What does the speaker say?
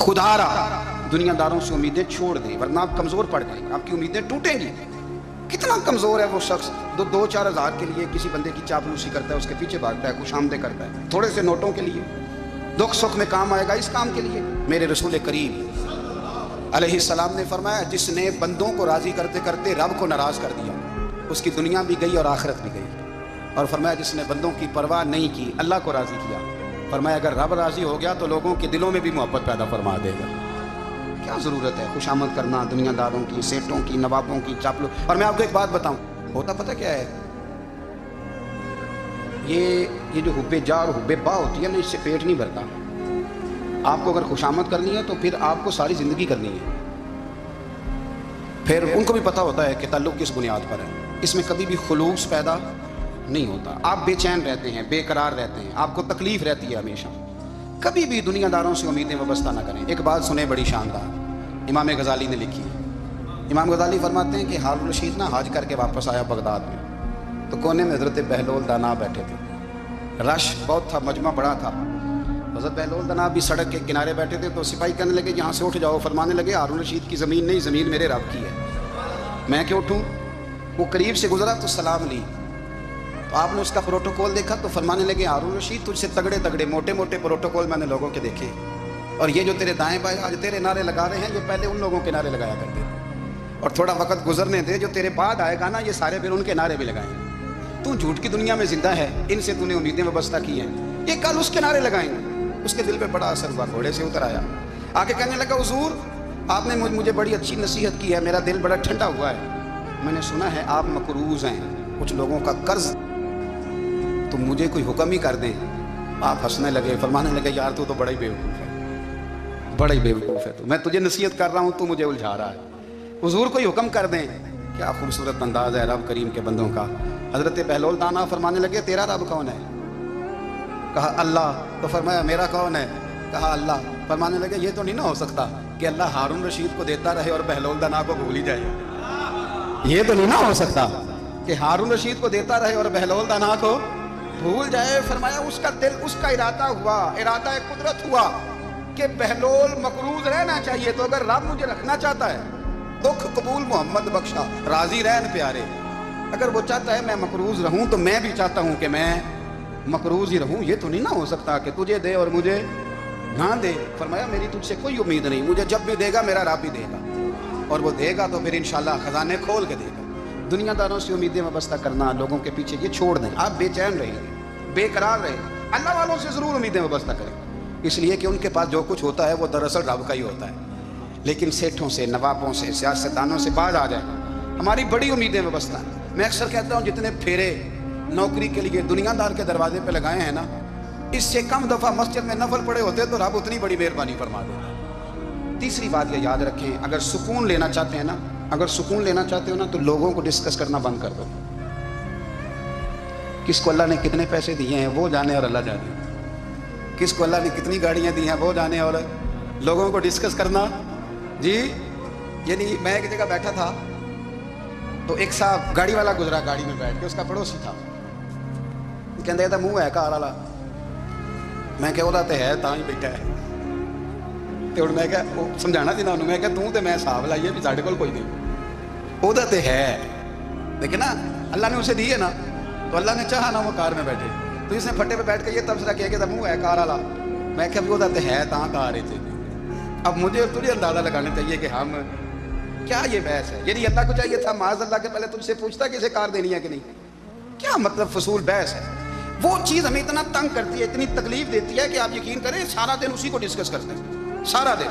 खुदारा दुनियादारों से उम्मीदें छोड़ दें, वरना आप कमज़ोर पड़ जाएंगे, आपकी उम्मीदें टूटेंगी। कितना कमज़ोर है वो शख्स जो 2-4 हज़ार के लिए किसी बंदे की चापलूसी करता है, उसके पीछे भागता है, खुशामदें करता है, थोड़े से नोटों के लिए। दुख सुख में काम आएगा इस काम के लिए। मेरे रसूल करीम अलैहिस्सलाम ने फरमाया, जिसने बंदों को राज़ी करते करते रब को नाराज़ कर दिया, उसकी दुनिया भी गई और आखिरत भी गई। और फरमाया, जिसने बंदों की परवाह नहीं की, अल्लाह को राज़ी किया, फरमाया अगर रब राज़ी हो गया तो लोगों के दिलों में भी मोहब्बत पैदा फरमा देगा। क्या ज़रूरत है खुशामद करना दुनियादारों की, सेठों की, नवाबों की, चापलू। और मैं आपको एक बात बताऊं, होता पता क्या है, ये जो हुब्बे जा और हुब्बे बा होती है ना, इससे पेट नहीं भरता। आपको अगर खुशामद करनी है तो फिर आपको सारी ज़िंदगी करनी है। फिर उनको भी पता होता है कि ताल्लुक़ किस बुनियाद पर है। इसमें कभी भी खुलूस पैदा नहीं होता। आप बेचैन रहते हैं, बेकरार रहते हैं, आपको तकलीफ़ रहती है हमेशा। कभी भी दुनियादारों से उम्मीदें वाबस्ता ना करें। एक बात सुने बड़ी शानदार, इमाम गज़ाली ने लिखी है। इमाम गज़ाली फरमाते हैं कि हारून रशीद ना हज करके वापस आया बगदाद में, तो कोने में हज़रत बहलोल दाना बैठे थे। रश बहुत था, मजमा बड़ा था। हज़रत बहलोल दाना भी सड़क के किनारे बैठे थे। तो सिपाही कहने लगे, यहाँ से उठ जाओ। फरमाने लगे, हारून रशीद की ज़मीन नहीं, ज़मीन मेरे रब की है, मैं क्यों उठूँ। वो करीब से गुजरा तो सलाम ली, तो आपने उसका प्रोटोकॉल देखा तो फरमाने लगे, हारून रशीद तुझसे तगड़े तगड़े मोटे मोटे प्रोटोकॉल मैंने लोगों के देखे, और ये जो तेरे दाएं बाएं आज तेरे नारे लगा रहे हैं, ये पहले उन लोगों के नारे लगाया करते थे। और थोड़ा वक्त गुजरने दे, जो तेरे बाद आएगा ना, ये सारे फिर उनके नारे भी लगाएंगे। तू झूठ की दुनिया में जिंदा है, इनसे तूने उम्मीदें वाबस्ता की हैं, ये कल उसके नारे लगाएंगे। उसके दिल पे बड़ा असर हुआ, घोड़े से उतर आया, आके कहने लगा, हुजूर आपने मुझे बड़ी अच्छी नसीहत की है, मेरा दिल बड़ा ठंडा हुआ है। मैंने सुना है आप मकरूज़ हैं, कुछ लोगों का कर्ज, तो मुझे कोई हुक्म ही कर दें। आप हंसने लगे, फरमाने लगे, यार तू तो बड़ा ही बेवकूफ़ है, बड़ा ही बेवकूफ़ है तू, मैं तुझे नसीहत कर रहा हूँ, तू मुझे उलझा रहा है। हुजूर कोई हुक्म कर दें। क्या खूबसूरत अंदाज़ है रब करीम के बंदों का। हज़रत बहलोल दाना फरमाने लगे, तेरा रब कौन है। कहा अल्लाह। तो फरमाया मेरा कौन है। कहा अल्लाह। फरमाने लगे, ये तो नहीं ना हो सकता कि अल्लाह हारून रशीद को देता रहे और बहलोल दाना को भूल ही जाए। ये तो नहीं ना हो सकता कि हारून रशीद को देता रहे और बहलोल दाना को भूल जाए। फरमाया उसका दिल, उसका इरादा हुआ, इरादा कुदरत हुआ कि बहलोल मकरूज रहना चाहिए। तो अगर रब मुझे रखना चाहता है, दुख कबूल मोहम्मद बख्शा, राजी रहन प्यारे, अगर वो चाहता है मैं मकरूज रहूं, तो मैं भी चाहता हूं कि मैं मकरूज ही रहूं। ये तो नहीं ना हो सकता कि तुझे दे और मुझे ना दे। फरमाया मेरी तुझसे कोई उम्मीद नहीं, मुझे जब भी देगा मेरा रब भी देगा, और वो देगा तो फिर इंशाल्लाह खजाने खोल के देगा। दुनियादारों से उम्मीदें वाबस्ता करना, लोगों के पीछे, ये छोड़ दें। आप बेचैन रहिए, बेकरार रहे, अल्लाह वालों से ज़रूर उम्मीदें वाबस्ता करें, इसलिए कि उनके पास जो कुछ होता है वो दरअसल रब का ही होता है। लेकिन सेठों से, नवाबों से, सियासतदानों से बाज आ जाए, हमारी बड़ी उम्मीदें वाबस्ता हैं। मैं अक्सर कहता हूँ, जितने फेरे नौकरी के लिए दुनियादार के दरवाजे पे लगाए हैं ना, इससे कम दफ़ा मस्जिद में नफल पड़े होते तो रब उतनी बड़ी मेहरबानी फरमा देता। तीसरी बात ये याद रखें, अगर सुकून लेना चाहते हैं ना, अगर सुकून लेना चाहते हो ना, तो लोगों को डिस्कस करना बंद कर दो। किसको अल्लाह ने कितने पैसे दिए हैं वो जाने और अल्लाह जाने, किसको अल्लाह ने कितनी गाड़ियाँ दी हैं वो जाने, और लोगों को डिस्कस करना जी। यानी मैं एक जगह बैठा था, तो एक साहब गाड़ी वाला गुजरा, गाड़ी में बैठ के, उसका पड़ोसी था, कहते था मुँह है कार वाला। मैं क्या तो है ता ही बैठा है। तो मैं क्या समझाना थी ना उन्होंने, मैं क्या तू तो मैं हिसाब लाइए भी साढ़े कोल कोई नहीं, ओदा तो है, लेकिन ना अल्लाह ने उसे दी है ना, तो अल्लाह ने चाहा ना वो कार में बैठे, तो इसने फट्टे पे बैठ के ये तबसरा किया कि मुँह है कार वाला। मैं क्या ओदा तो है ता कार है। अब मुझे तुझे अंदाज़ा लगाना चाहिए कि हम क्या ये बहस है। यदि अल्लाह को चाहिए था माज़ अल्लाह के पहले तुझसे पूछता कि इसे कार देनी है कि नहीं। क्या मतलब फसूल बहस है। वो चीज़ हमें इतना तंग करती है, इतनी तकलीफ देती है कि आप यकीन करें सारा दिन उसी को डिस्कस करते हैं, सारा दिन।